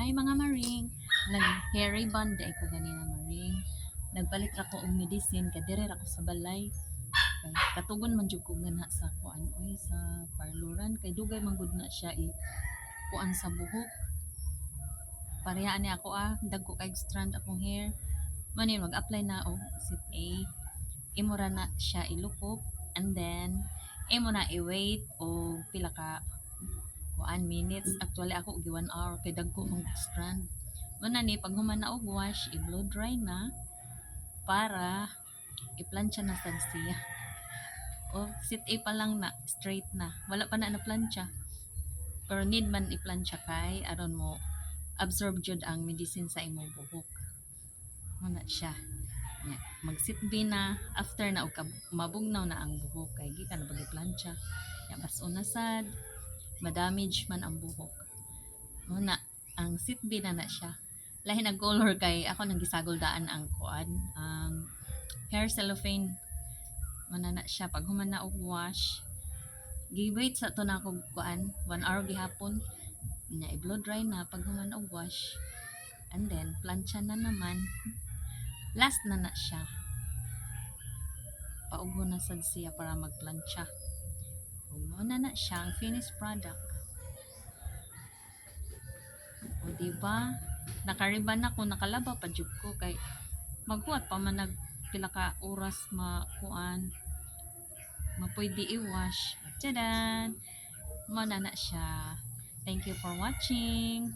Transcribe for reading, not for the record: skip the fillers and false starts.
Hi mga maring, nag-hair ribbon day ko ganina maring. Nagbalik ra ko og medicine kay dire ra ko sa balay. Kay katugon man jud ko ngana sa kuan oy sa parluran kay dugay man gud na siya kuan sa buhok. Parehaan ni ako dagko kay strand akong hair. Manin mag-apply na og sit A. Imo ra na siya ilukop and then imo na i-wait og pila ka 1 minutes. Actually ako og 1 hour kay dagko ang strand. Muna ni pag human na og wash, i-blow dry na para i-plancha na sad siya. O sit A pa lang na, straight na. Wala pa na plancha. Pero need man i-plancha kay aron mo absorb jud ang medicine sa imong buhok. Muna siya. Yeah. Mag-sit B na after na og mabugnaw na ang buhok kay gikan na pag-plancha. Ya bas-o na sad, ma-damage man ang buhok. Muna ang sit B na siya. Lahi na color kay ako nang gisagoldaan ang kuan ang hair cellophane mana na siya pag human na og wash gi-wait sa to na ako kuan 1 hour gihapon nya i-blow dry na pag human og wash and then plancha na naman last na siya paugo na sad siya para magplancha ug na siya ang finished product o diba nakariban ako nakalaba pa jud ko kay magkuat pa man nag pila ka oras makuan mapwede i-wash. Tadaan! Mo na siya. Thank you for watching.